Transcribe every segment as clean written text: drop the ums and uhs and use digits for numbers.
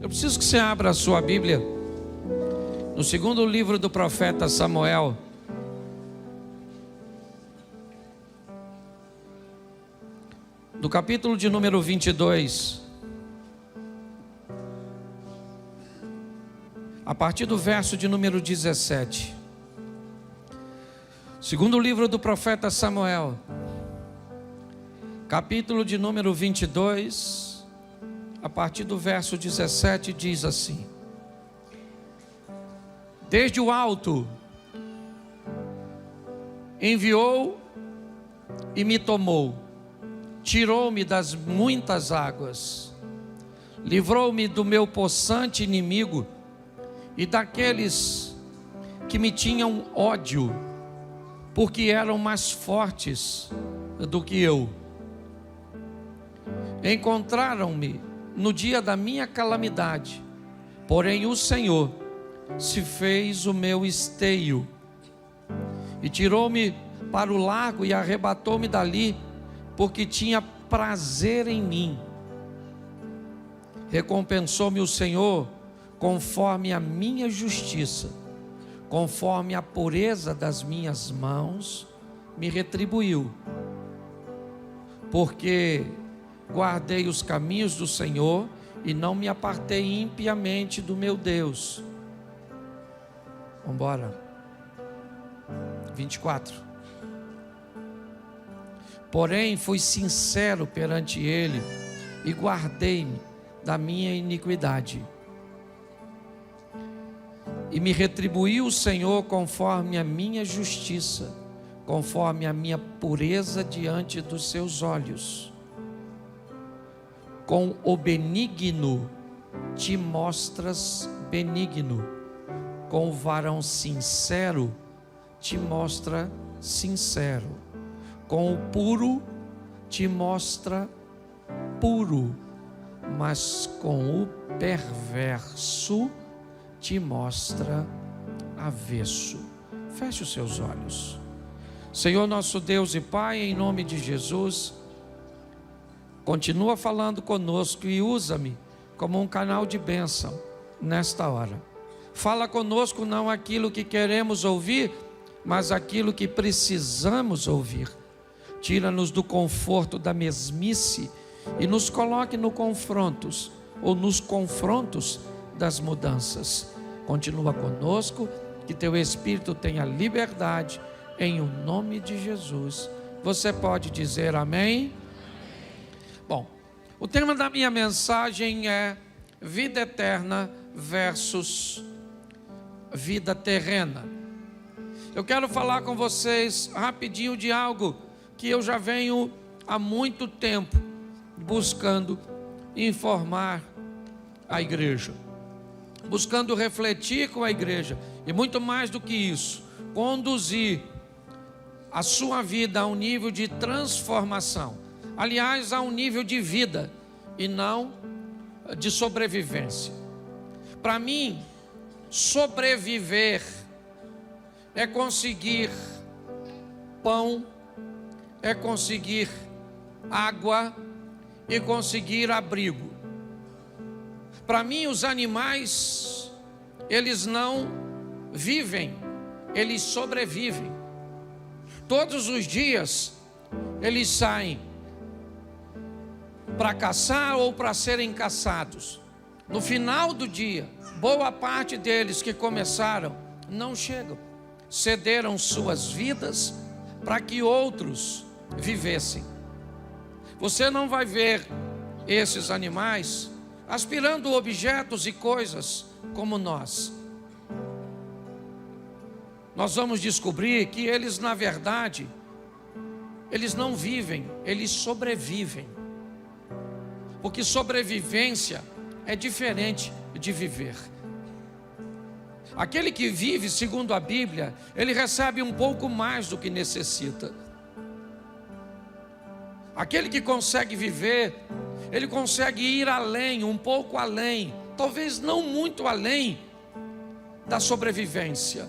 Eu preciso que você abra a sua Bíblia no segundo livro do profeta Samuel, do capítulo de número 22, a partir do verso de número 17. Segundo livro do profeta Samuel, capítulo de número 22, a partir do verso 17, diz assim: desde o alto enviou e me tomou, tirou-me das muitas águas, livrou-me do meu possante inimigo e daqueles que me tinham ódio, porque eram mais fortes do que eu. Encontraram-me no dia da minha calamidade, porém o Senhor se fez o meu esteio e tirou-me para o largo e arrebatou-me dali, porque tinha prazer em mim. Recompensou-me o Senhor conforme a minha justiça, conforme a pureza das minhas mãos me retribuiu, porque guardei os caminhos do Senhor e não me apartei impiamente do meu Deus. Vamos embora. 24. Porém fui sincero perante ele e guardei-me da minha iniquidade, e me retribuiu o Senhor conforme a minha justiça, conforme a minha pureza diante dos seus olhos. Com o benigno te mostras benigno, com o varão sincero te mostra sincero, com o puro te mostra puro, mas com o perverso te mostra avesso. Feche os seus olhos. Senhor nosso Deus e Pai, em nome de Jesus, continua falando conosco e usa-me como um canal de bênção nesta hora. Fala conosco não aquilo que queremos ouvir, mas aquilo que precisamos ouvir. Tira-nos do conforto da mesmice e nos coloque nos confrontos das mudanças. Continua conosco, que teu Espírito tenha liberdade, em o nome de Jesus. Você pode dizer amém? Bom, o tema da minha mensagem é vida eterna versus vida terrena. Eu quero falar com vocês rapidinho de algo que eu já venho há muito tempo buscando informar a igreja, buscando refletir com a igreja, e muito mais do que isso, conduzir a sua vida a um nível de transformação. Aliás, a um nível de vida e não de sobrevivência. Para mim, sobreviver é conseguir pão, é conseguir água e conseguir abrigo. Para mim, os animais, eles não vivem, eles sobrevivem. Todos os dias, eles saem para caçar ou para serem caçados. No final do dia, boa parte deles que começaram não chegam, cederam suas vidas para que outros vivessem. Você não vai ver esses animais aspirando objetos e coisas como nós. Nós vamos descobrir que eles, na verdade, eles não vivem, eles sobrevivem. Porque sobrevivência é diferente de viver. Aquele que vive, segundo a Bíblia, ele recebe um pouco mais do que necessita. Aquele que consegue viver, ele consegue ir além, um pouco além, talvez não muito além da sobrevivência,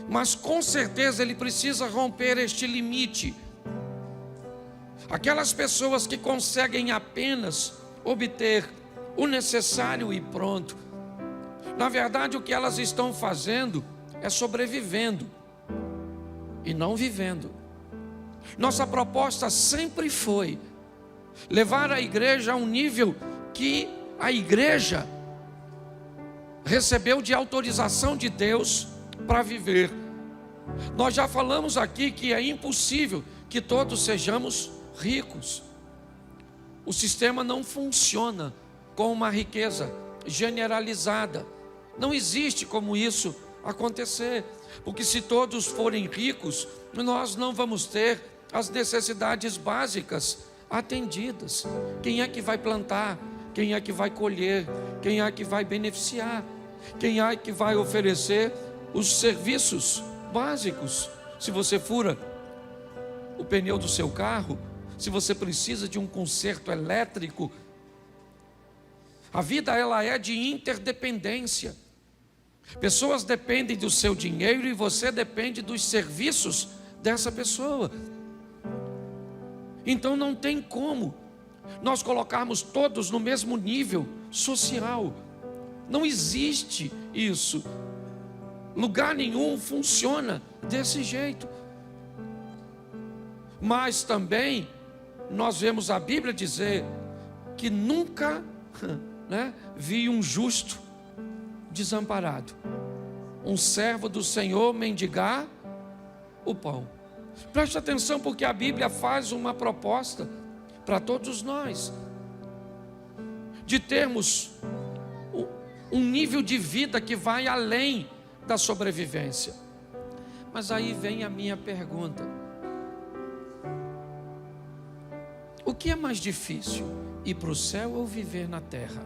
mas com certeza ele precisa romper este limite. Aquelas pessoas que conseguem apenas obter o necessário e pronto. Na verdade, o que elas estão fazendo é sobrevivendo e não vivendo. Nossa proposta sempre foi levar a igreja a um nível que a igreja recebeu de autorização de Deus para viver. Nós já falamos aqui que é impossível que todos sejamos ricos. O sistema não funciona com uma riqueza generalizada. Não existe como isso acontecer, porque se todos forem ricos, nós não vamos ter as necessidades básicas atendidas. Quem é que vai plantar? Quem é que vai colher? Quem é que vai beneficiar? Quem é que vai oferecer os serviços básicos? Se você fura o pneu do seu carro, se você precisa de um conserto elétrico, a vida ela é de interdependência. Pessoas dependem do seu dinheiro e você depende dos serviços dessa pessoa. Então não tem como nós colocarmos todos no mesmo nível social. Não existe isso. Lugar nenhum funciona desse jeito. Mas também nós vemos a Bíblia dizer que nunca vi um justo desamparado, um servo do Senhor mendigar o pão. Preste atenção, porque a Bíblia faz uma proposta para todos nós de termos um nível de vida que vai além da sobrevivência. Mas aí vem a minha pergunta: o que é mais difícil, ir para o céu ou viver na terra?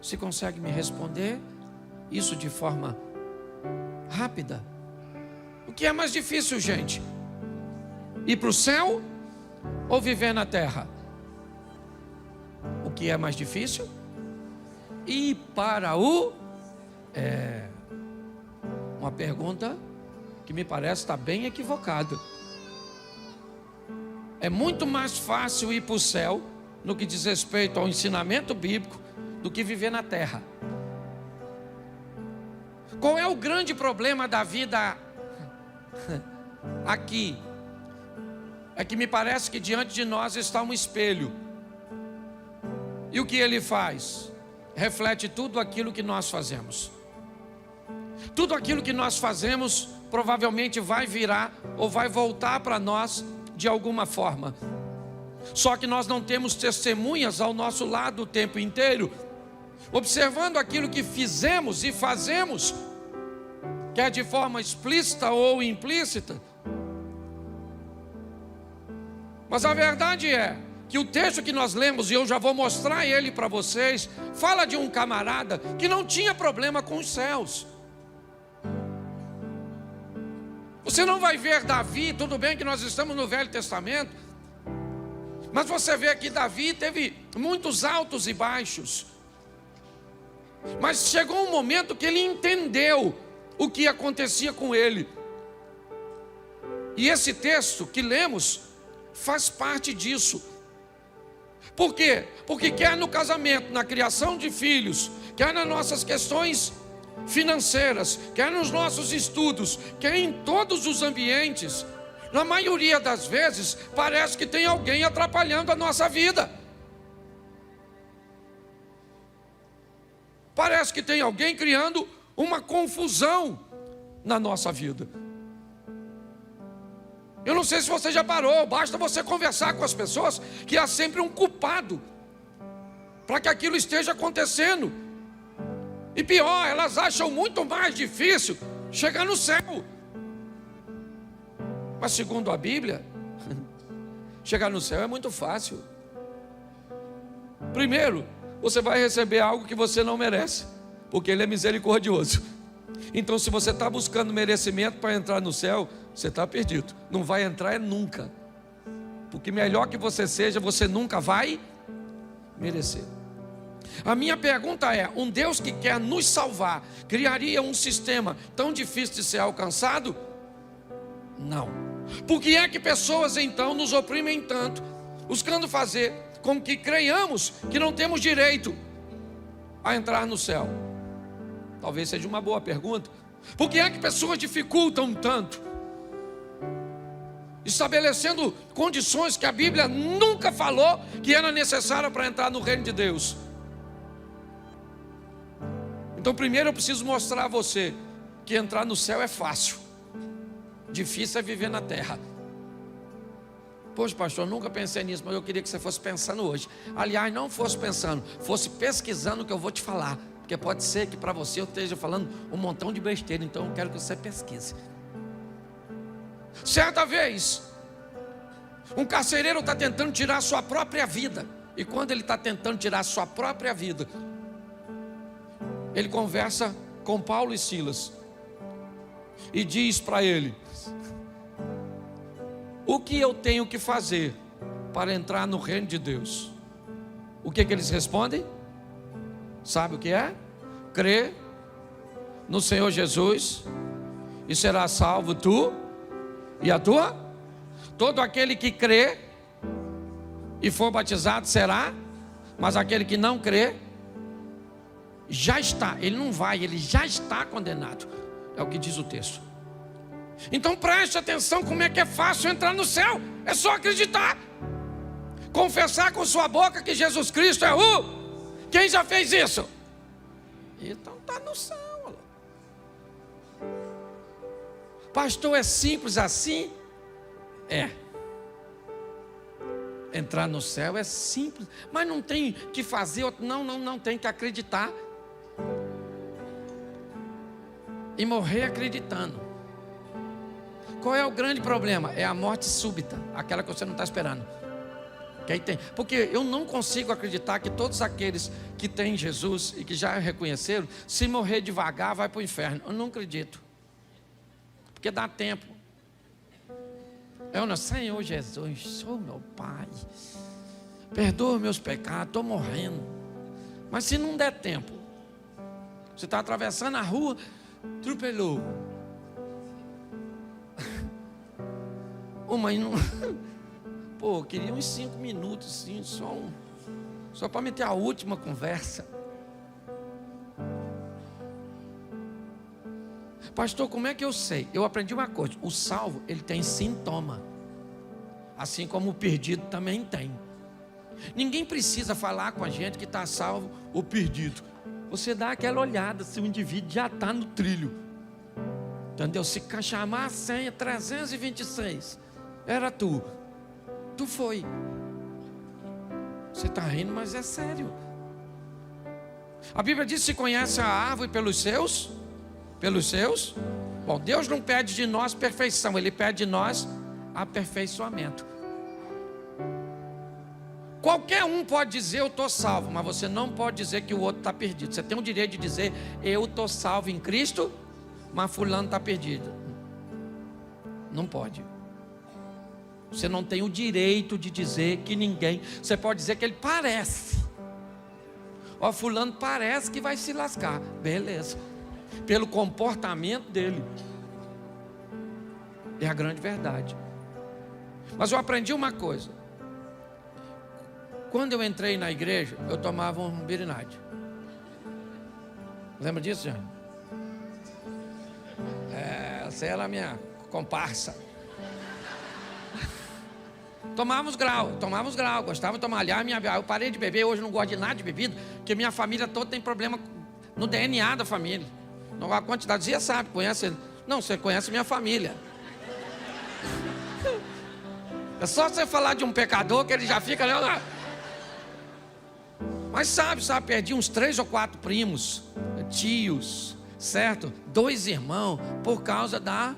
Você consegue me responder isso de forma rápida? O que é mais difícil, gente? Ir para o céu ou viver na terra? O que é mais difícil? Ir para o... uma pergunta que me parece estar bem equivocada. É muito mais fácil ir para o céu, no que diz respeito ao ensinamento bíblico, do que viver na terra. Qual é o grande problema da vida aqui? É que me parece que diante de nós está um espelho. E o que ele faz? Reflete tudo aquilo que nós fazemos. Tudo aquilo que nós fazemos provavelmente vai virar ou vai voltar para nós de alguma forma. Só que nós não temos testemunhas ao nosso lado o tempo inteiro, observando aquilo que fizemos e fazemos, quer de forma explícita ou implícita. Mas a verdade é que o texto que nós lemos, e eu já vou mostrar ele para vocês, fala de um camarada que não tinha problema com os céus. Você não vai ver Davi, tudo bem que nós estamos no Velho Testamento, mas você vê que Davi teve muitos altos e baixos. Mas chegou um momento que ele entendeu o que acontecia com ele. E esse texto que lemos faz parte disso. Por quê? Porque quer no casamento, na criação de filhos, quer nas nossas questões financeiras, quer nos nossos estudos, quer em todos os ambientes, na maioria das vezes, parece que tem alguém atrapalhando a nossa vida. Parece que tem alguém criando uma confusão na nossa vida. Eu não sei se você já parou, basta você conversar com as pessoas, que há sempre um culpado para que aquilo esteja acontecendo. E pior, elas acham muito mais difícil chegar no céu. Mas segundo a Bíblia, chegar no céu é muito fácil. Primeiro, você vai receber algo que você não merece, porque Ele é misericordioso. Então, se você está buscando merecimento para entrar no céu, você está perdido. Não vai entrar nunca, porque melhor que você seja, você nunca vai merecer. A minha pergunta é: um Deus que quer nos salvar criaria um sistema tão difícil de ser alcançado? Não. Por que é que pessoas então nos oprimem tanto, buscando fazer com que creiamos que não temos direito a entrar no céu? Talvez seja uma boa pergunta. Por que é que pessoas dificultam tanto, estabelecendo condições que a Bíblia nunca falou que era necessária para entrar no reino de Deus? Então primeiro eu preciso mostrar a você que entrar no céu é fácil, difícil é viver na terra. Poxa, pastor, eu nunca pensei nisso, mas eu queria que você fosse pensando hoje. Aliás, não fosse pensando, fosse pesquisando o que eu vou te falar, porque pode ser que para você eu esteja falando um montão de besteira, então eu quero que você pesquise. Certa vez, um carcereiro está tentando tirar a sua própria vida, e quando ele está tentando tirar a sua própria vida, ele conversa com Paulo e Silas e diz para ele: o que eu tenho que fazer para entrar no reino de Deus? O que eles respondem? Sabe o que é? Crê no Senhor Jesus e será salvo tu e a tua. Todo aquele que crê e for batizado será, mas aquele que não crê já está, ele não vai, ele já está condenado. É o que diz o texto. Então preste atenção como é que é fácil entrar no céu. É só acreditar, confessar com sua boca que Jesus Cristo é o... Quem já fez isso? Então está no céu. Pastor, é simples assim? É. Entrar no céu é simples, mas não tem que fazer, não tem que acreditar e morrer acreditando. Qual é o grande problema? É a morte súbita, aquela que você não está esperando. Quem tem? Porque eu não consigo acreditar que todos aqueles que têm Jesus e que já reconheceram, se morrer devagar vai para o inferno. Eu não acredito, porque dá tempo. Eu não, Senhor Jesus, sou meu Pai, perdoa meus pecados, estou morrendo. Mas se não der tempo, você está atravessando a rua, atropelou. Mas não... Pô, eu queria uns 5 minutos, sim, só para meter a última conversa. Pastor, como é que eu sei? Eu aprendi uma coisa: o salvo, ele tem sintoma, assim como o perdido também tem. Ninguém precisa falar com a gente que está salvo ou perdido. Você dá aquela olhada se o indivíduo já está no trilho, entendeu? Se chamar a senha 326, era tu foi. Você está rindo, mas é sério. A Bíblia diz: se conhece a árvore pelos seus. Bom, Deus não pede de nós perfeição, Ele pede de nós aperfeiçoamento. Qualquer um pode dizer eu estou salvo, mas você não pode dizer que o outro está perdido. Você tem o direito de dizer eu estou salvo em Cristo, mas fulano está perdido. Não pode. Você não tem o direito de dizer que ninguém. Você pode dizer que ele parece. Ó, fulano parece que vai se lascar. Beleza. Pelo comportamento dele. É a grande verdade. Mas eu aprendi uma coisa. Quando eu entrei na igreja, eu tomava um Birinade. Lembra disso, Jean? Essa era a minha comparsa. Tomávamos grau, gostava de tomar. Aliás, eu parei de beber, hoje não gosto de nada de bebida, porque minha família toda tem problema no DNA da família. A quantidade, você sabe, conhece? Não, você conhece minha família. É só você falar de um pecador que ele já fica lá. Mas sabe, perdi uns 3 ou 4 primos, tios, certo? 2 irmãos, por causa da...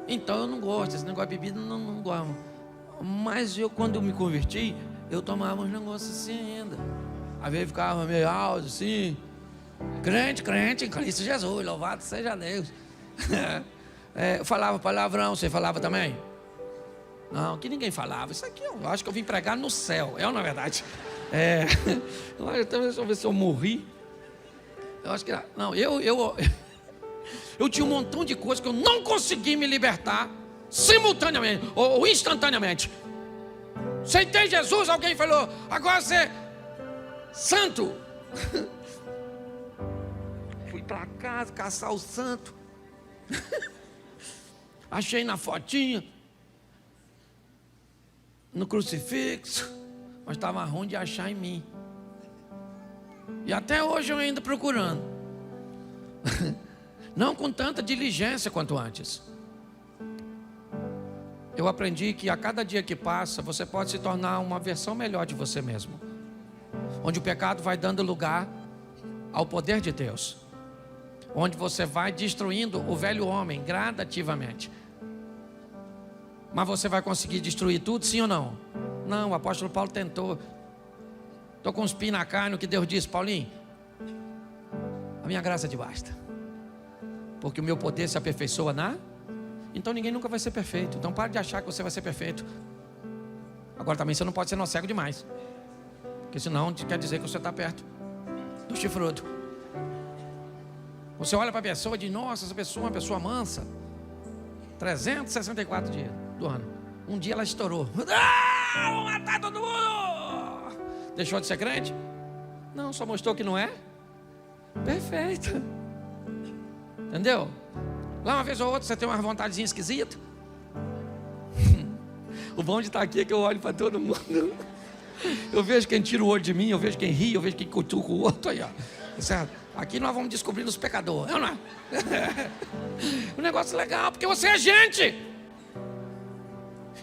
Então eu não gosto, esse negócio de bebida não gosto. Mas eu, quando eu me converti, eu tomava uns negócios assim ainda. Às vezes ficava meio alto assim. Crente em Cristo Jesus, louvado seja Deus. Eu falava palavrão, você falava também? Não, que ninguém falava. Isso aqui eu acho que eu vim pregar no céu. Na verdade. Deixa eu ver se eu morri. Eu acho que não, eu tinha um montão de coisas que eu não consegui me libertar simultaneamente ou instantaneamente. Aceitei Jesus, alguém falou, agora você é santo. Fui para casa caçar o santo. Achei na fotinha, no crucifixo, mas estava ruim de achar em mim. E até hoje eu ainda procurando. Não com tanta diligência quanto antes. Eu aprendi que a cada dia que passa, você pode se tornar uma versão melhor de você mesmo, onde o pecado vai dando lugar ao poder de Deus, onde você vai destruindo o velho homem gradativamente. Mas você vai conseguir destruir tudo, sim ou não? Não, o apóstolo Paulo tentou. Estou com uns pins na carne, o que Deus disse, Paulinho, a minha graça te basta, porque o meu poder se aperfeiçoa Então ninguém nunca vai ser perfeito. Então pare de achar que você vai ser perfeito. Agora também você não pode ser cego demais, porque senão quer dizer que você está perto do chifrudo. Você olha para a pessoa e diz, nossa, essa pessoa é uma pessoa mansa. 364 dias do ano. Um dia ela estourou. Ah, vou matar todo mundo. Deixou de ser crente? Não, só mostrou que não é perfeito. Entendeu? Lá uma vez ou outra você tem uma vontadezinha esquisita. O bom de estar aqui é que eu olho para todo mundo. Eu vejo quem tira o olho de mim, eu vejo quem ri, eu vejo quem cutuca o outro aí, ó. Certo? Aqui nós vamos descobrindo os pecadores, não é? Um negócio legal, porque você é gente.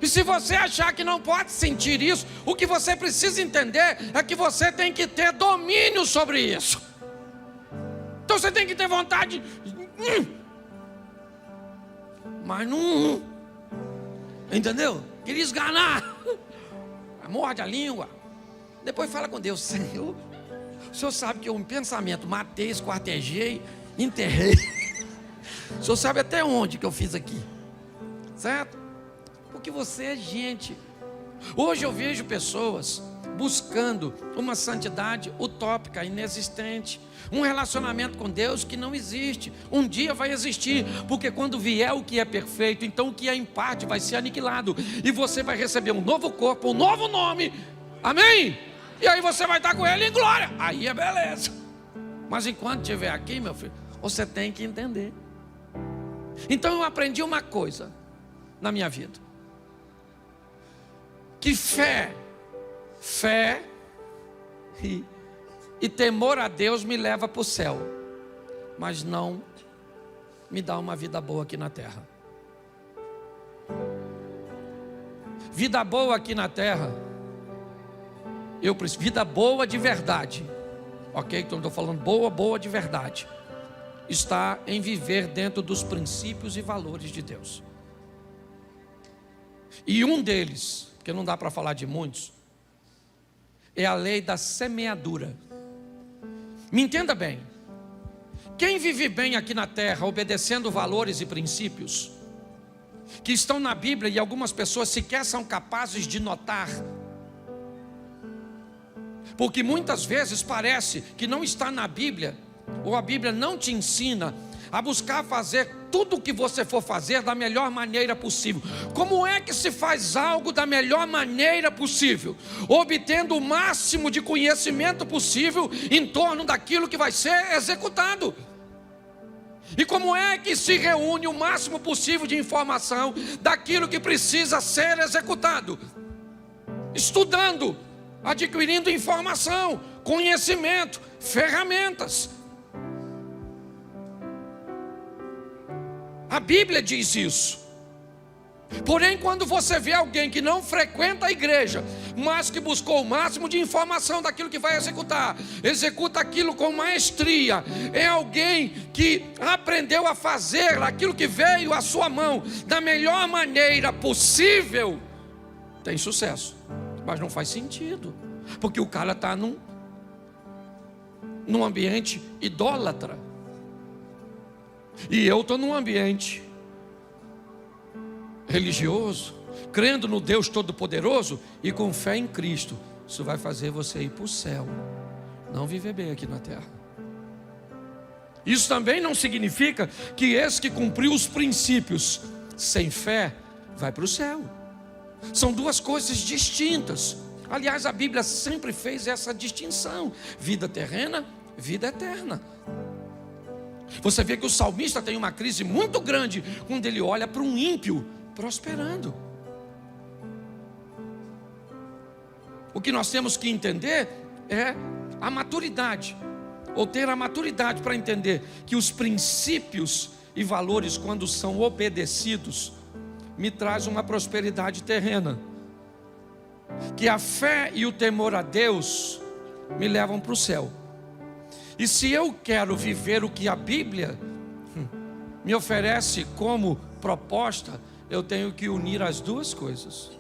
E se você achar que não pode sentir isso, o que você precisa entender é que você tem que ter domínio sobre isso. Então você tem que ter vontade, mas não, entendeu? Queria esganar, morde a língua, depois fala com Deus, Senhor, o Senhor sabe que eu em pensamento matei, esquartejei, enterrei. O Senhor sabe até onde que eu fiz aqui, certo? Porque você é gente. Hoje eu vejo pessoas buscando uma santidade utópica, inexistente, um relacionamento com Deus que não existe. Um dia vai existir, porque quando vier o que é perfeito, então o que é em parte vai ser aniquilado, e você vai receber um novo corpo, um novo nome, amém? E aí você vai estar com Ele em glória, aí é beleza. Mas enquanto estiver aqui, meu filho, você tem que entender. Então eu aprendi uma coisa na minha vida, que fé e temor a Deus me leva para o céu, mas não me dá uma vida boa aqui na terra. Vida boa aqui na terra, eu preciso, vida boa de verdade, ok? Então estou falando boa de verdade, está em viver dentro dos princípios e valores de Deus. E um deles, porque não dá para falar de muitos, é a lei da semeadura. Me entenda bem, quem vive bem aqui na terra, obedecendo valores e princípios que estão na Bíblia, e algumas pessoas sequer são capazes de notar, porque muitas vezes parece que não está na Bíblia, ou a Bíblia não te ensina a buscar fazer tudo o que você for fazer da melhor maneira possível. Como é que se faz algo da melhor maneira possível? Obtendo o máximo de conhecimento possível em torno daquilo que vai ser executado. E como é que se reúne o máximo possível de informação daquilo que precisa ser executado? Estudando, adquirindo informação, conhecimento, ferramentas. A Bíblia diz isso. Porém, quando você vê alguém que não frequenta a igreja, mas que buscou o máximo de informação daquilo que vai executar, executa aquilo com maestria, é alguém que aprendeu a fazer aquilo que veio à sua mão da melhor maneira possível, tem sucesso. Mas não faz sentido, porque o cara está num ambiente idólatra, e eu estou num ambiente religioso, crendo no Deus Todo-Poderoso e com fé em Cristo. Isso vai fazer você ir para o céu, não viver bem aqui na terra. Isso também não significa que esse que cumpriu os princípios sem fé vai para o céu. São duas coisas distintas. Aliás, a Bíblia sempre fez essa distinção: vida terrena, vida eterna. Você vê que o salmista tem uma crise muito grande quando ele olha para um ímpio prosperando. O que nós temos que entender é a maturidade, ou ter a maturidade para entender que os princípios e valores, quando são obedecidos, me traz uma prosperidade terrena. Que a fé e o temor a Deus me levam para o céu. E se eu quero viver o que a Bíblia me oferece como proposta, eu tenho que unir as duas coisas: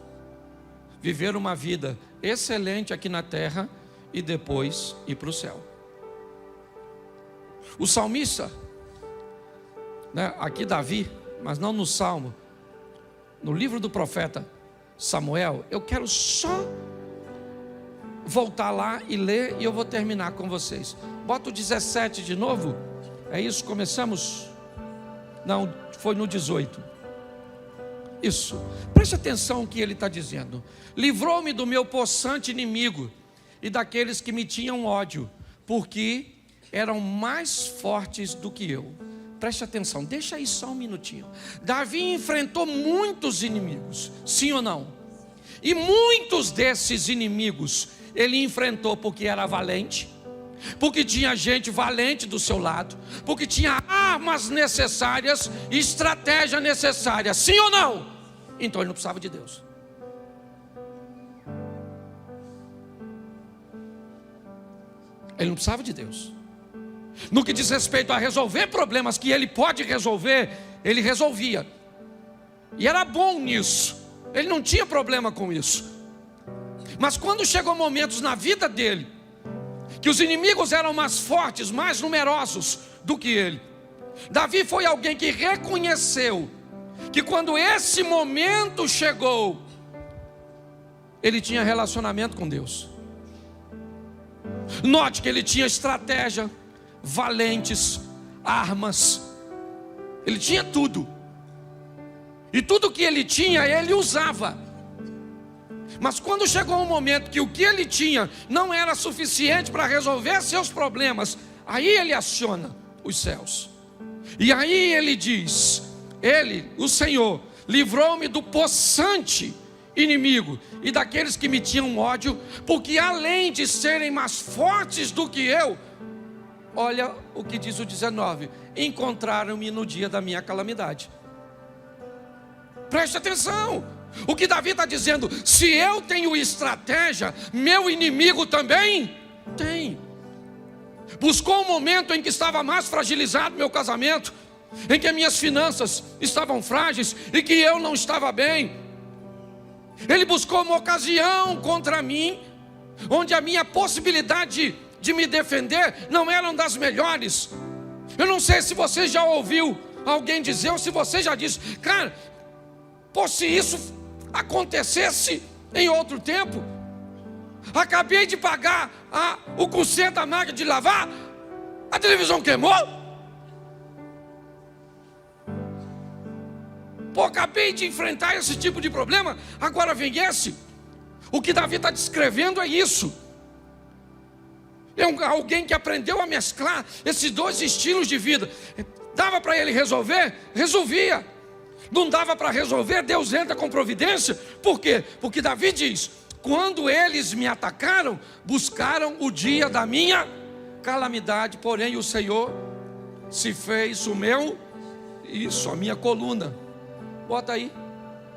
viver uma vida excelente aqui na terra e depois ir para o céu. O salmista, aqui Davi, mas não no Salmo, no livro do profeta Samuel, eu quero só voltar lá e ler, e eu vou terminar com vocês. Bota o 17 de novo. É isso, começamos? Não, foi no 18. Isso, preste atenção no que ele está dizendo. Livrou-me do meu possante inimigo e daqueles que me tinham ódio, porque eram mais fortes do que eu. Preste atenção, deixa aí só um minutinho. Davi enfrentou muitos inimigos, sim ou não? E muitos desses inimigos ele enfrentou porque era valente, porque tinha gente valente do seu lado, porque tinha armas necessárias, estratégia necessária, sim ou não? Então ele não precisava de Deus. Ele não precisava de Deus. No que diz respeito a resolver problemas que ele pode resolver, ele resolvia. E era bom nisso. Ele não tinha problema com isso. Mas quando chegou momentos na vida dele, que os inimigos eram mais fortes, mais numerosos do que ele, Davi foi alguém que reconheceu que quando esse momento chegou, ele tinha relacionamento com Deus. Note que ele tinha estratégia, valentes, armas, ele tinha tudo. E tudo que ele tinha, ele usava. Mas quando chegou um momento que o que ele tinha não era suficiente para resolver seus problemas, aí ele aciona os céus. E aí ele diz: ele, o Senhor, livrou-me do possante inimigo e daqueles que me tinham ódio, porque além de serem mais fortes do que eu, olha o que diz o 19: encontraram-me no dia da minha calamidade. Preste atenção, o que Davi está dizendo: se eu tenho estratégia, meu inimigo também tem. Buscou um momento em que estava mais fragilizado meu casamento, em que minhas finanças estavam frágeis e que eu não estava bem. Ele buscou uma ocasião contra mim, onde a minha possibilidade de me defender não era das melhores. Eu não sei se você já ouviu alguém dizer, ou se você já disse: cara, pô, se isso acontecesse em outro tempo, acabei de pagar o conserto da máquina de lavar, a televisão queimou. Pô, acabei de enfrentar esse tipo de problema, agora vem esse. O que Davi está descrevendo é isso. É alguém que aprendeu a mesclar esses dois estilos de vida. Dava para ele resolver? Resolvia. Não dava para resolver? Deus entra com providência. Por quê? Porque Davi diz: quando eles me atacaram, buscaram o dia da minha calamidade, porém o Senhor se fez o meu, a minha coluna. Bota aí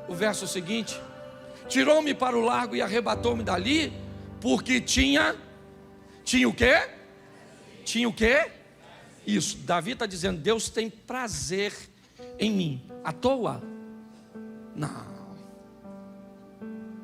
o verso seguinte: tirou-me para o largo e arrebatou-me dali, porque tinha o quê? Tinha o quê? Isso, Davi está dizendo: Deus tem prazer em mim. À toa? Não.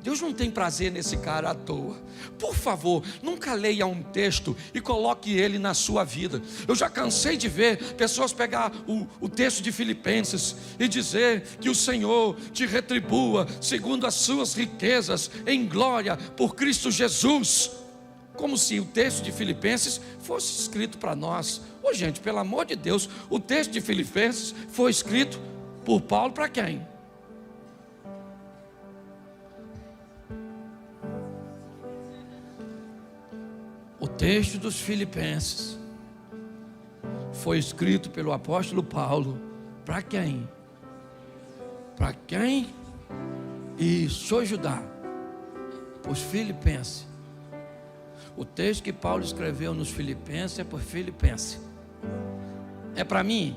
Deus não tem prazer nesse cara à toa. Por favor, nunca leia um texto e coloque ele na sua vida. Eu já cansei de ver pessoas pegar o texto de Filipenses e dizer que o Senhor te retribua segundo as suas riquezas em glória por Cristo Jesus, como se o texto de Filipenses fosse escrito para nós. Ô gente, pelo amor de Deus, o texto de Filipenses foi escrito por Paulo para quem? texto dos Filipenses foi escrito pelo apóstolo Paulo para quem? Para quem? Isso, ajudar os Filipenses. O texto que Paulo escreveu nos Filipenses é por Filipenses. É para mim?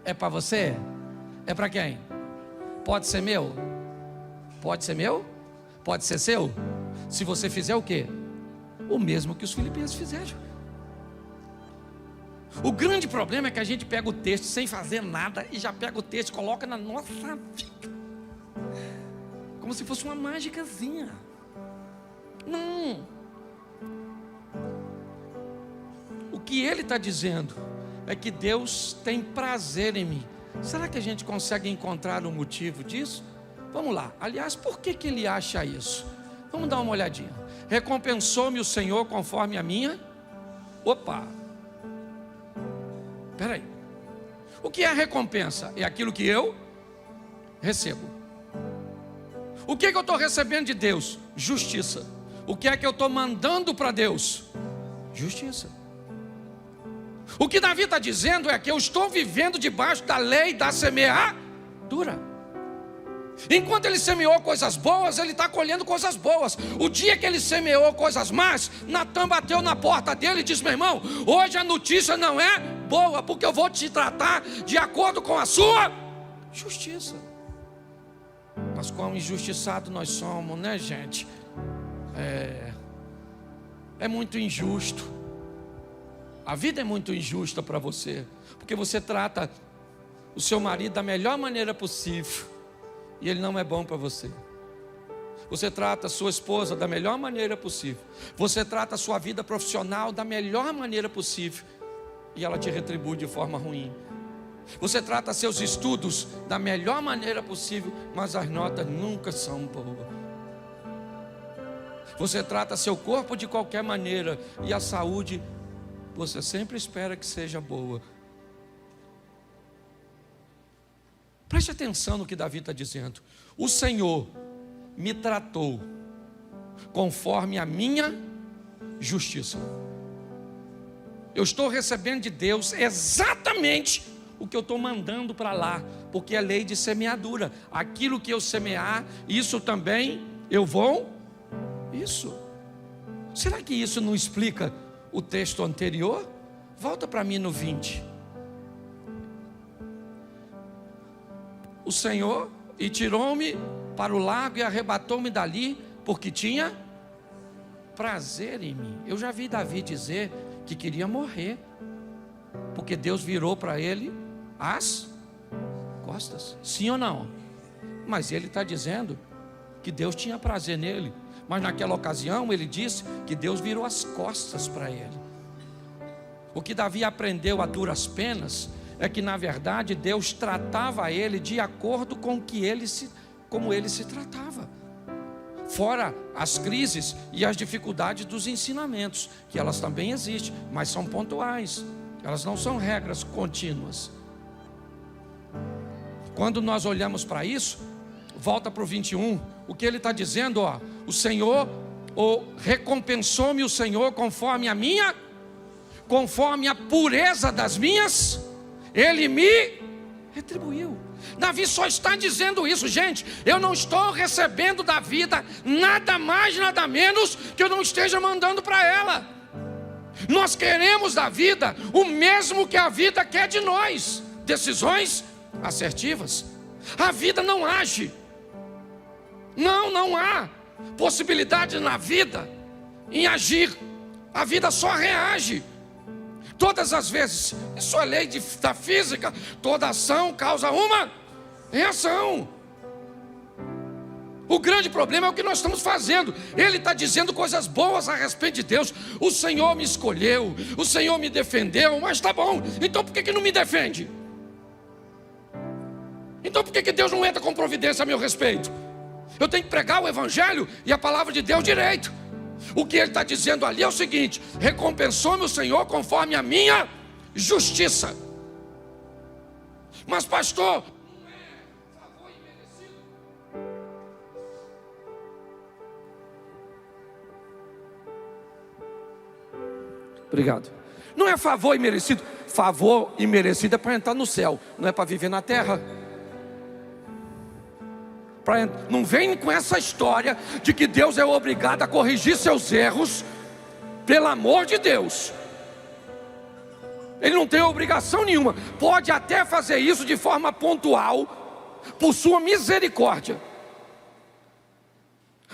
É para você? É para quem? Pode ser meu? Pode ser meu? Pode ser seu? Se você fizer o quê? O mesmo que os Filipenses fizeram. O grande problema é que a gente pega o texto sem fazer nada e já pega o texto e coloca na nossa vida, como se fosse uma mágicazinha. Não. O que ele está dizendo é que Deus tem prazer em mim. Será que a gente consegue encontrar o motivo disso? Vamos lá. Aliás, por que ele acha isso? Vamos dar uma olhadinha. Recompensou-me o Senhor conforme a minha... Opa! Espera aí. O que é a recompensa? É aquilo que eu recebo. O que é que eu estou recebendo de Deus? Justiça. O que é que eu estou mandando para Deus? Justiça. O que Davi está dizendo é que eu estou vivendo debaixo da lei da semeadura. Enquanto ele semeou coisas boas, ele está colhendo coisas boas. O dia que ele semeou coisas más, Natan bateu na porta dele e disse: meu irmão, hoje a notícia não é boa, porque eu vou te tratar de acordo com a sua justiça. Mas quão injustiçado nós somos, né, gente? É muito injusto. A vida é muito injusta para você, porque você trata o seu marido da melhor maneira possível e ele não é bom para você. Você trata a sua esposa da melhor maneira possível. Você trata a sua vida profissional da melhor maneira possível e ela te retribui de forma ruim. Você trata seus estudos da melhor maneira possível, mas as notas nunca são boas. Você trata seu corpo de qualquer maneira e a saúde você sempre espera que seja boa. Preste atenção no que Davi está dizendo. O Senhor me tratou conforme a minha justiça. Eu estou recebendo de Deus exatamente o que eu estou mandando para lá, porque é lei de semeadura. Aquilo que eu semear, isso também eu vou. Isso. Será que isso não explica o texto anterior? Volta para mim no 20. O Senhor e tirou-me para o lago e arrebatou-me dali, porque tinha prazer em mim. Eu já vi Davi dizer que queria morrer, porque Deus virou para ele as costas. Sim ou não? Mas ele está dizendo que Deus tinha prazer nele. Mas naquela ocasião ele disse que Deus virou as costas para ele. O que Davi aprendeu a duras penas é que na verdade Deus tratava ele de acordo com como ele se tratava. Fora as crises e as dificuldades dos ensinamentos, que elas também existem, mas são pontuais. Elas não são regras contínuas. Quando nós olhamos para isso, volta para o 21, o que ele está dizendo, ó, o Senhor, recompensou-me o Senhor conforme a pureza das minhas, Ele me retribuiu. Davi só está dizendo isso, gente. Eu não estou recebendo da vida nada mais, nada menos que eu não esteja mandando para ela. Nós queremos da vida o mesmo que a vida quer de nós. Decisões assertivas. A vida não age. Não há possibilidade na vida em agir. A vida só reage. Todas as vezes, isso é lei da física, toda ação causa uma reação. O grande problema é o que nós estamos fazendo. Ele está dizendo coisas boas a respeito de Deus. O Senhor me escolheu, o Senhor me defendeu, mas está bom, então por que não me defende? Então por que Deus não entra com providência a meu respeito? Eu tenho que pregar o Evangelho e a palavra de Deus direito. O que ele está dizendo ali é o seguinte: recompensou-me o Senhor conforme a minha justiça. Mas pastor, não é favor imerecido? Obrigado. Não é favor imerecido. Favor imerecido é para entrar no céu, não é para viver na terra. Não vem com essa história de que Deus é obrigado a corrigir seus erros. Pelo amor de Deus, Ele não tem obrigação nenhuma. Pode até fazer isso de forma pontual, por sua misericórdia.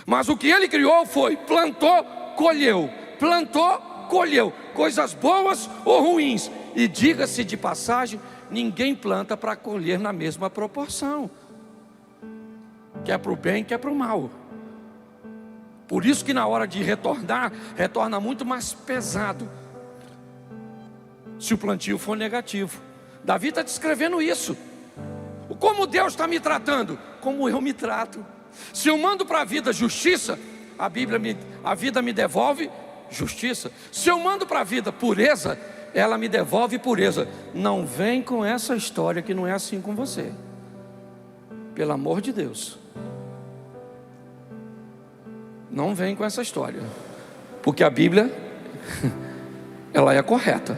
Mas o que Ele criou foi: plantou, colheu. Plantou, colheu. Coisas boas ou ruins. E diga-se de passagem, ninguém planta para colher na mesma proporção. Quer para o bem, quer para o mal. Por isso que na hora de retornar, retorna muito mais pesado, se o plantio for negativo. Davi está descrevendo isso. Como Deus está me tratando? Como eu me trato. Se eu mando para a vida justiça, a vida me devolve justiça. Se eu mando para a vida pureza, ela me devolve pureza. Não vem com essa história que não é assim com você. Pelo amor de Deus. Não vem com essa história. Porque a Bíblia, ela é correta.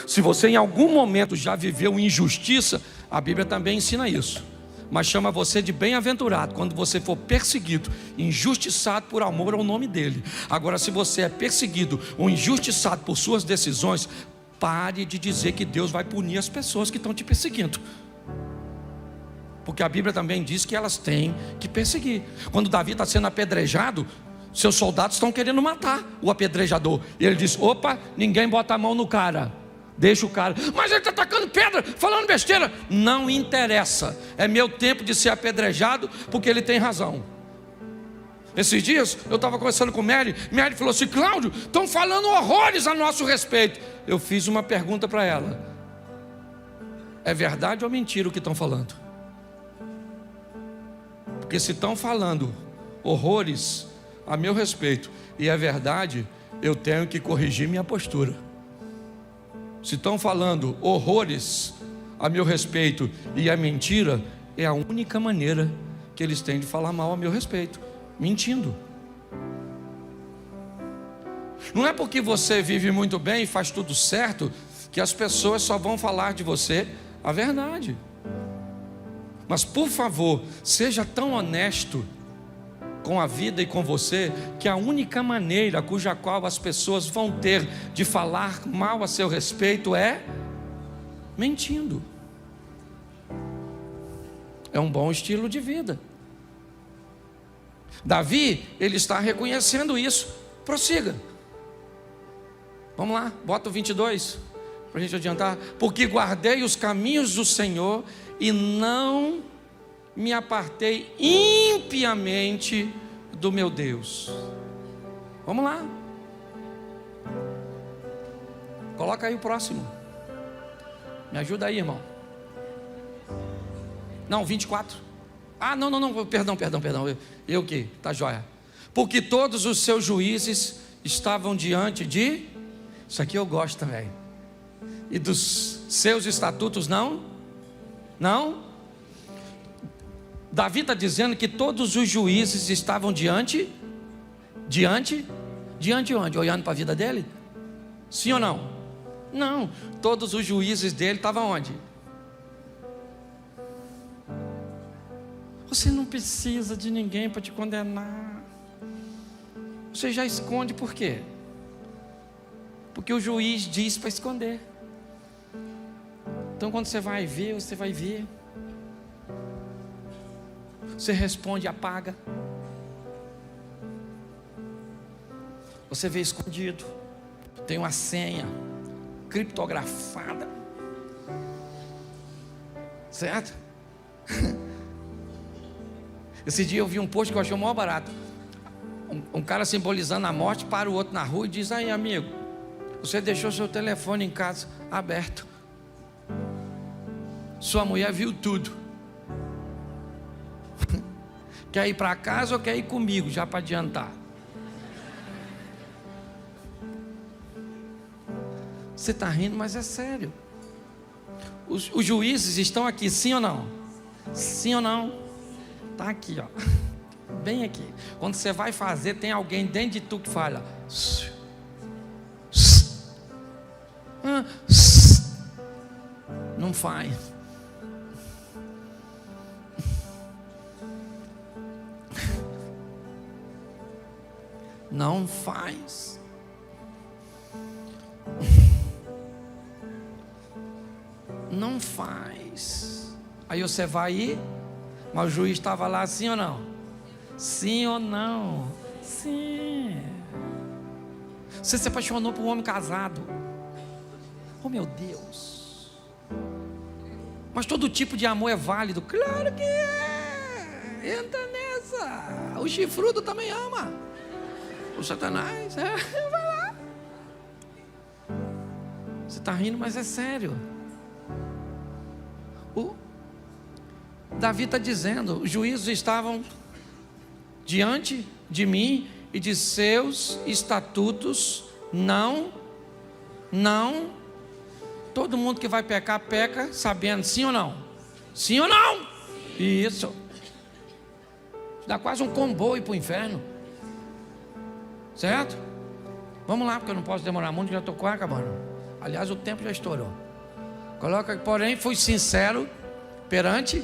Se você em algum momento já viveu injustiça, a Bíblia também ensina isso. Mas chama você de bem-aventurado quando você for perseguido, injustiçado por amor ao nome dele. Agora, se você é perseguido ou injustiçado por suas decisões, pare de dizer que Deus vai punir as pessoas que estão te perseguindo. Porque a Bíblia também diz que elas têm que perseguir. Quando Davi está sendo apedrejado, seus soldados estão querendo matar o apedrejador. E ele diz: opa, ninguém bota a mão no cara, deixa o cara. Mas ele está tacando pedra, falando besteira. Não interessa, é meu tempo de ser apedrejado, porque ele tem razão. Esses dias eu estava conversando com Mary falou assim: Cláudio, estão falando horrores a nosso respeito. Eu fiz uma pergunta para ela: é verdade ou mentira o que estão falando? Porque se estão falando horrores a meu respeito e é verdade, eu tenho que corrigir minha postura. Se estão falando horrores a meu respeito e é mentira, é a única maneira que eles têm de falar mal a meu respeito, mentindo. Não é porque você vive muito bem e faz tudo certo que as pessoas só vão falar de você a verdade. Mas por favor, seja tão honesto com a vida e com você, que a única maneira cuja qual as pessoas vão ter de falar mal a seu respeito é mentindo. É um bom estilo de vida. Davi, ele está reconhecendo isso. Prossiga. Vamos lá, bota o 22 para a gente adiantar. Porque guardei os caminhos do Senhor e não me apartei impiamente do meu Deus. Vamos lá. Coloca aí o próximo. Me ajuda aí, irmão. Não, 24. Ah, não, perdão. Eu que? Tá joia. Porque todos os seus juízes estavam diante de... Isso aqui eu gosto também. E dos seus estatutos não? Davi está dizendo que todos os juízes estavam diante onde? Olhando para a vida dele? Sim ou não? Não, todos os juízes dele estavam onde? Você não precisa de ninguém para te condenar. Você já esconde por quê? Porque o juiz diz para esconder. Então quando você vai ver, você vai ver. Você responde, apaga. Você vê escondido. Tem uma senha criptografada. Certo? Esse dia eu vi um post que eu achei o maior barato. Um cara simbolizando a morte para o outro na rua e diz: aí, amigo, você deixou seu telefone em casa aberto. Sua mulher viu tudo. Quer ir para casa ou quer ir comigo, já para adiantar? Você está rindo, mas é sério. Os juízes estão aqui, sim ou não? Sim ou não? Está aqui, ó. Bem aqui. Quando você vai fazer, tem alguém dentro de tu que fala: não faz. Não faz. Não faz. Aí você vai ir, mas o juiz estava lá, sim ou não? Sim ou não? Sim. Você se apaixonou por um homem casado. Oh, meu Deus. Mas todo tipo de amor é válido. Claro que é. Entra nessa. O chifrudo também ama. O Satanás, vai lá. Você está rindo, mas é sério. O Davi está dizendo: os juízos estavam diante de mim e de seus estatutos não. Todo mundo que vai pecar, peca sabendo, sim ou não? Sim ou não? Isso. Dá quase um comboio para o inferno. Certo? Vamos lá, porque eu não posso demorar muito, já estou quase acabando. Aliás, o tempo já estourou. Coloca, porém, fui sincero perante.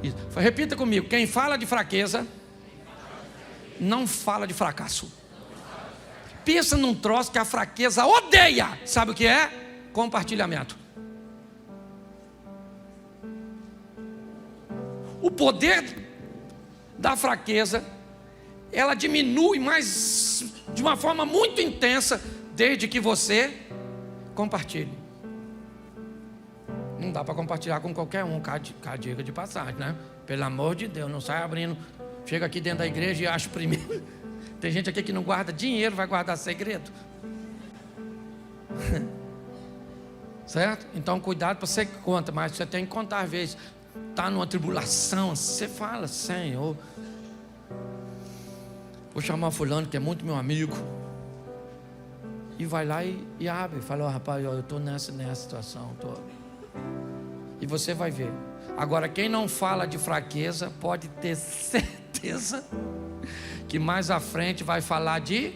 Isso. Repita comigo: quem fala de fraqueza não fala de fracasso. Pensa num troço que a fraqueza odeia. Sabe o que é? Compartilhamento. O poder da fraqueza, ela diminui, mas de uma forma muito intensa, desde que você compartilhe. Não dá para compartilhar com qualquer um, diga de passagem, né? Pelo amor de Deus, não sai abrindo. Chega aqui dentro da igreja e acha primeiro. Tem gente aqui que não guarda dinheiro, vai guardar segredo. Certo? Então cuidado para você que conta, mas você tem que contar às vezes. Está numa tribulação, você fala: Senhor, vou chamar fulano que é muito meu amigo. E vai lá e abre. Fala: rapaz, eu estou nessa situação. E você vai ver. Agora, quem não fala de fraqueza, pode ter certeza que mais à frente vai falar de...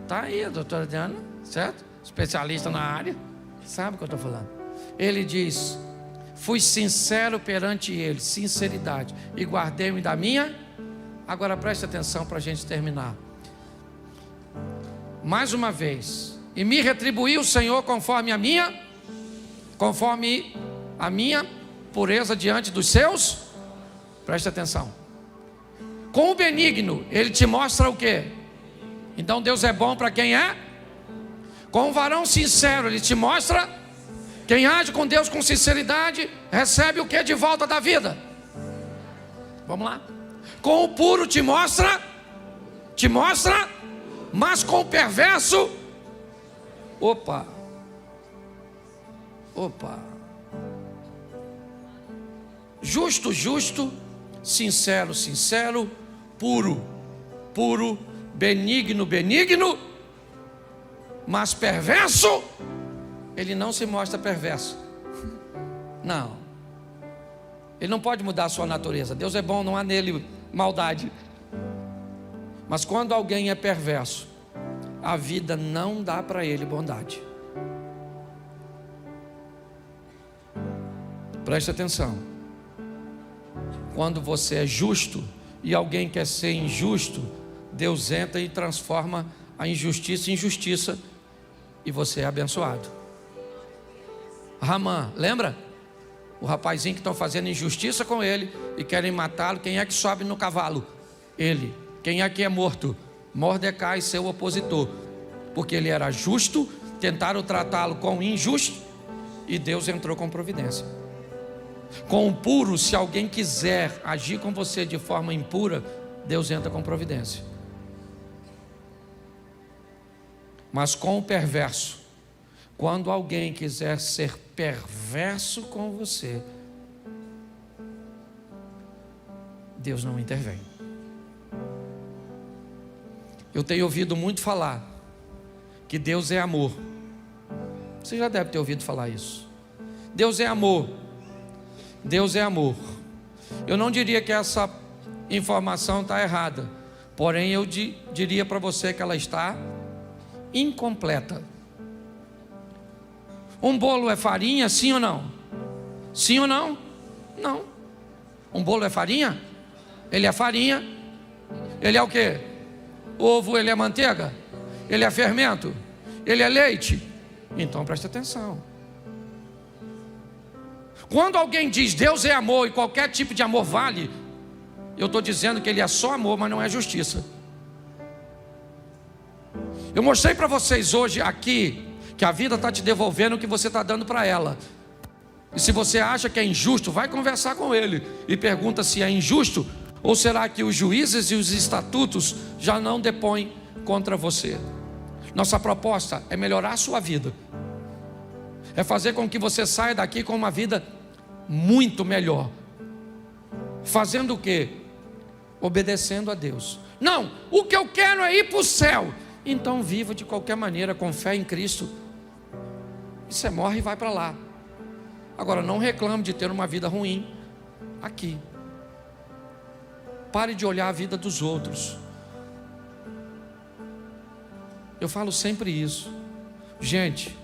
Está aí a doutora Diana, certo? Especialista na área. Sabe o que eu estou falando? Ele diz: fui sincero perante ele, sinceridade, e guardei-me da minha. Agora preste atenção para a gente terminar. Mais uma vez: e me retribuiu o Senhor conforme a minha pureza diante dos seus. Preste atenção. Com o benigno, ele te mostra o quê? Então Deus é bom para quem é. Com o varão sincero, ele te mostra. Quem age com Deus com sinceridade, recebe o que de volta da vida? Vamos lá. Com o puro te mostra, mas com o perverso, opa, justo, sincero, puro, benigno, mas perverso, ele não se mostra perverso. Não. Ele não pode mudar a sua natureza. Deus é bom, não há nele maldade. Mas quando alguém é perverso, a vida não dá para ele bondade. Preste atenção. Quando você é justo e alguém quer ser injusto, Deus entra e transforma a injustiça em justiça, e você é abençoado. Ramã, lembra? O rapazinho que estão fazendo injustiça com ele e querem matá-lo. Quem é que sobe no cavalo? Ele. Quem é que é morto? Mordecai, seu opositor. Porque ele era justo, tentaram tratá-lo como injusto, e Deus entrou com providência. Com o puro, se alguém quiser agir com você de forma impura, Deus entra com providência. Mas com o perverso, quando alguém quiser ser perverso com você, Deus não intervém. Eu tenho ouvido muito falar que Deus é amor. Você já deve ter ouvido falar isso. Deus é amor. Deus é amor. Eu não diria que essa informação está errada, porém eu diria para você que ela está incompleta. Um bolo é farinha, sim ou não? Sim ou não? Não. Um bolo é farinha? Ele é farinha. Ele é o quê? Ovo, ele é manteiga? Ele é fermento? Ele é leite? Então preste atenção. Quando alguém diz Deus é amor e qualquer tipo de amor vale, eu estou dizendo que Ele é só amor, mas não é justiça. Eu mostrei para vocês hoje aqui que a vida está te devolvendo o que você está dando para ela. E se você acha que é injusto, vai conversar com Ele e pergunta se é injusto, ou será que os juízes e os estatutos já não depõem contra você. Nossa proposta é melhorar a sua vida, é fazer com que você saia daqui com uma vida muito melhor. Fazendo o quê? Obedecendo a Deus. Não, o que eu quero é ir para o céu. Então viva de qualquer maneira, com fé em Cristo. E você morre e vai para lá. Agora não reclame de ter uma vida ruim aqui. Pare de olhar a vida dos outros. Eu falo sempre isso. Gente,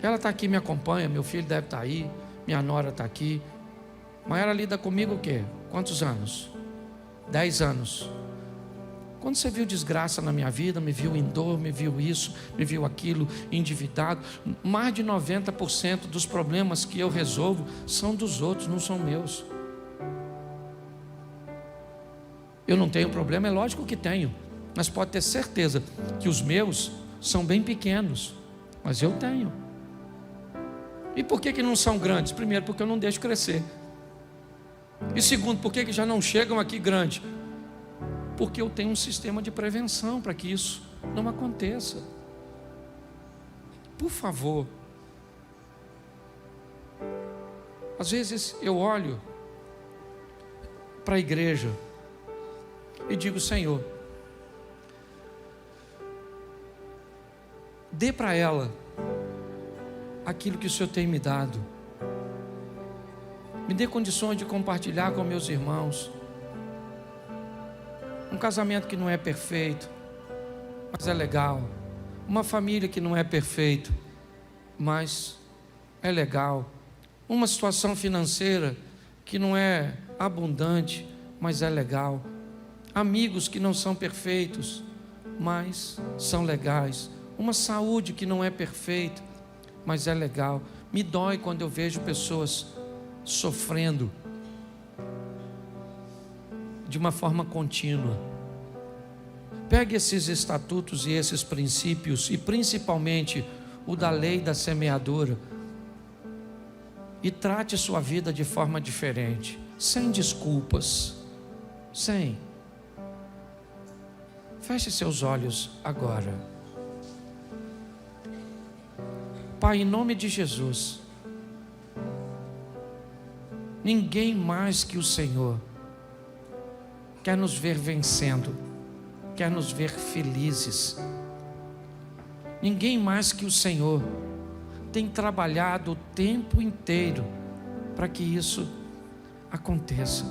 ela está aqui, me acompanha, meu filho deve estar aí, minha nora está aqui. Mas ela lida comigo o quê? Quantos anos? 10 anos. Quando você viu desgraça na minha vida, me viu em dor, me viu isso, me viu aquilo, endividado, mais de 90% dos problemas que eu resolvo são dos outros, não são meus. Eu não tenho problema, é lógico que tenho, mas pode ter certeza que os meus são bem pequenos, mas eu tenho. E por que não são grandes? Primeiro, porque eu não deixo crescer. E segundo, por que já não chegam aqui grandes? Porque eu tenho um sistema de prevenção para que isso não aconteça. Por favor. Às vezes eu olho para a igreja e digo: Senhor, dê para ela aquilo que o Senhor tem me dado. Me dê condições de compartilhar com meus irmãos. Um casamento que não é perfeito, mas é legal. Uma família que não é perfeita, mas é legal. Uma situação financeira que não é abundante, mas é legal. Amigos que não são perfeitos, mas são legais. Uma saúde que não é perfeita, mas é legal. Me dói quando eu vejo pessoas sofrendo de uma forma contínua. Pegue esses estatutos e esses princípios, e principalmente o da lei da semeadura, e trate sua vida de forma diferente, sem desculpas, sem. Feche seus olhos agora. Pai, em nome de Jesus, ninguém mais que o Senhor quer nos ver vencendo, quer nos ver felizes. Ninguém mais que o Senhor tem trabalhado o tempo inteiro para que isso aconteça,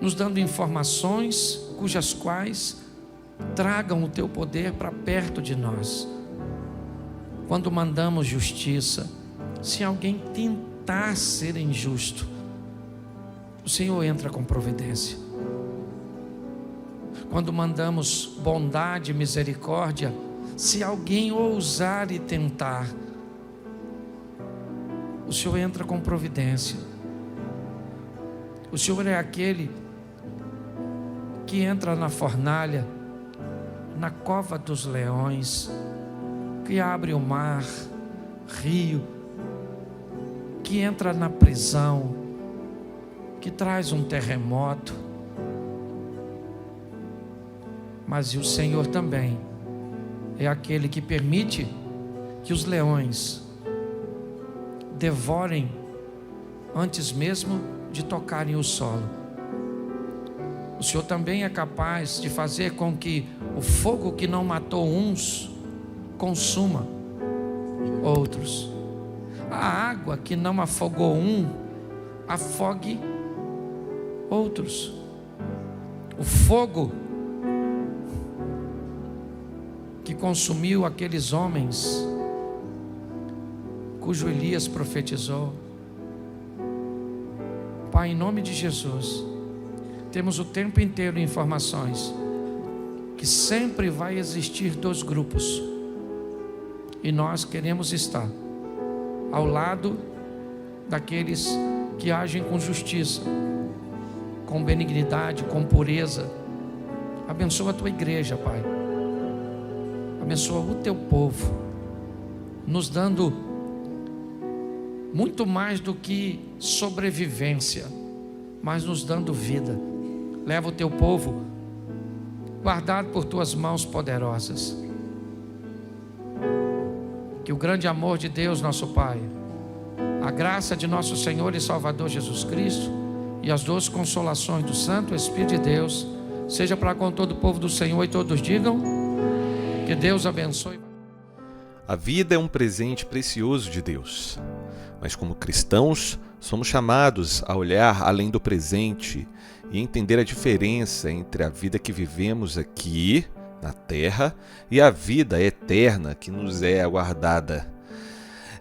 nos dando informações cujas quais tragam o teu poder para perto de nós. Quando mandamos justiça, se alguém tentar ser injusto, o Senhor entra com providência. Quando mandamos bondade e misericórdia, se alguém ousar e tentar, o Senhor entra com providência. O Senhor é aquele que entra na fornalha, na cova dos leões, que abre o mar, rio, que entra na prisão, que traz um terremoto. Mas o Senhor também é aquele que permite que os leões devorem antes mesmo de tocarem o solo. O Senhor também é capaz de fazer com que o fogo que não matou uns consuma outros. A água que não afogou um afogue outros. O fogo que consumiu aqueles homens cujo Elias profetizou. Pai, em nome de Jesus, temos o tempo inteiro informações que sempre vai existir 2 grupos, e nós queremos estar ao lado daqueles que agem com justiça, com benignidade, com pureza. Abençoa a tua igreja, Pai. Abençoa o teu povo, nos dando muito mais do que sobrevivência, mas nos dando vida. Leva o teu povo guardado por tuas mãos poderosas. Que o grande amor de Deus, nosso Pai, a graça de nosso Senhor e Salvador Jesus Cristo e as doces consolações do Santo Espírito de Deus seja para com todo o povo do Senhor, e todos digam: que Deus abençoe. A vida é um presente precioso de Deus, mas como cristãos somos chamados a olhar além do presente e entender a diferença entre a vida que vivemos aqui na terra e a vida eterna que nos é aguardada.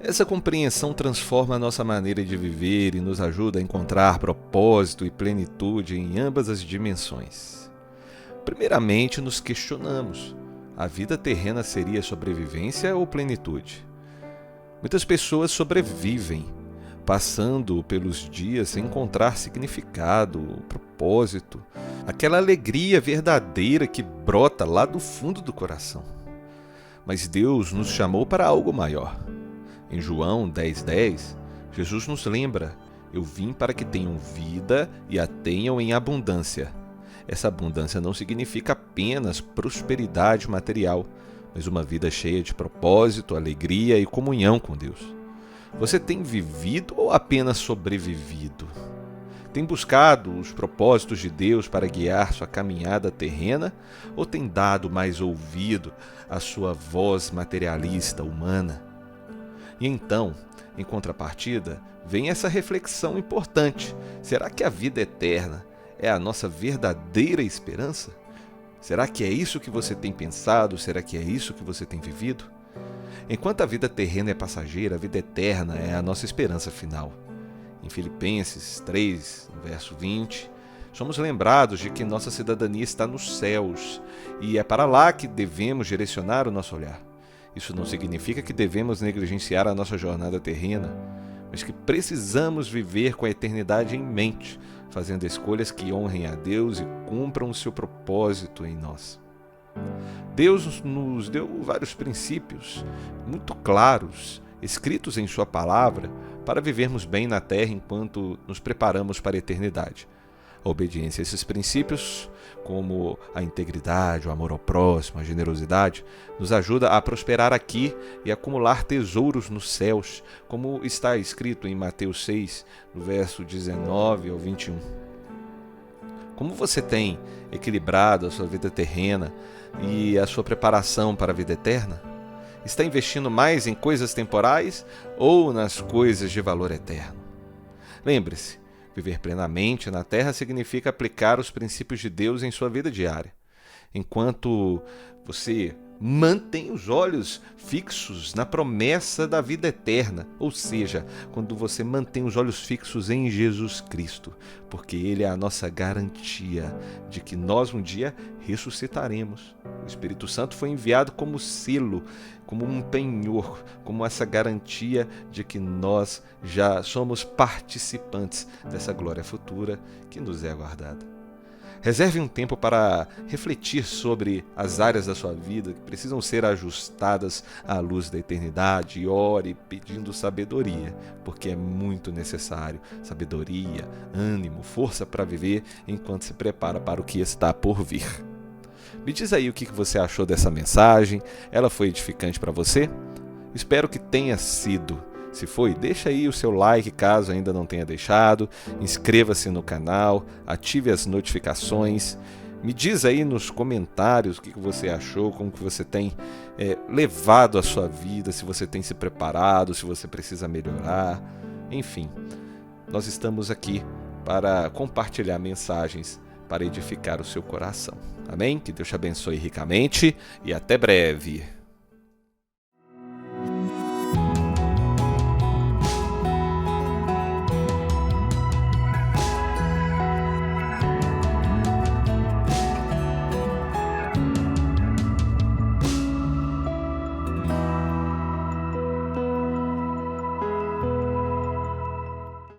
Essa compreensão transforma a nossa maneira de viver e nos ajuda a encontrar propósito e plenitude em ambas as dimensões. Primeiramente, nos questionamos: a vida terrena seria sobrevivência ou plenitude? Muitas pessoas sobrevivem, passando pelos dias sem encontrar significado, propósito, aquela alegria verdadeira que brota lá do fundo do coração. Mas Deus nos chamou para algo maior. Em João 10:10, Jesus nos lembra: eu vim para que tenham vida e a tenham em abundância. Essa abundância não significa apenas prosperidade material, mas uma vida cheia de propósito, alegria e comunhão com Deus. Você tem vivido ou apenas sobrevivido? Tem buscado os propósitos de Deus para guiar sua caminhada terrena ou tem dado mais ouvido à sua voz materialista humana? E então, em contrapartida, vem essa reflexão importante: será que a vida eterna é a nossa verdadeira esperança? Será que é isso que você tem pensado? Será que é isso que você tem vivido? Enquanto a vida terrena é passageira, a vida eterna é a nossa esperança final. Em Filipenses 3, no verso 20, somos lembrados de que nossa cidadania está nos céus e é para lá que devemos direcionar o nosso olhar. Isso não significa que devemos negligenciar a nossa jornada terrena, mas que precisamos viver com a eternidade em mente, fazendo escolhas que honrem a Deus e cumpram o seu propósito em nós. Deus nos deu vários princípios muito claros, escritos em sua palavra, para vivermos bem na terra enquanto nos preparamos para a eternidade. A obediência a esses princípios, como a integridade, o amor ao próximo, a generosidade, nos ajuda a prosperar aqui e acumular tesouros nos céus, como está escrito em Mateus 6, no verso 19 ao 21. Como você tem equilibrado a sua vida terrena e a sua preparação para a vida eterna? Está investindo mais em coisas temporais ou nas coisas de valor eterno? Lembre-se, viver plenamente na terra significa aplicar os princípios de Deus em sua vida diária. Enquanto você mantém os olhos fixos na promessa da vida eterna, ou seja, quando você mantém os olhos fixos em Jesus Cristo, porque Ele é a nossa garantia de que nós um dia ressuscitaremos. O Espírito Santo foi enviado como selo, como um penhor, como essa garantia de que nós já somos participantes dessa glória futura que nos é aguardada. Reserve um tempo para refletir sobre as áreas da sua vida que precisam ser ajustadas à luz da eternidade e ore pedindo sabedoria, porque é muito necessário sabedoria, ânimo, força para viver enquanto se prepara para o que está por vir. Me diz aí o que você achou dessa mensagem, ela foi edificante para você? Espero que tenha sido. Se foi, deixa aí o seu like caso ainda não tenha deixado, inscreva-se no canal, ative as notificações, me diz aí nos comentários o que você achou, como que você tem levado a sua vida, se você tem se preparado, se você precisa melhorar, enfim. Nós estamos aqui para compartilhar mensagens para edificar o seu coração. Amém? Que Deus te abençoe ricamente e até breve.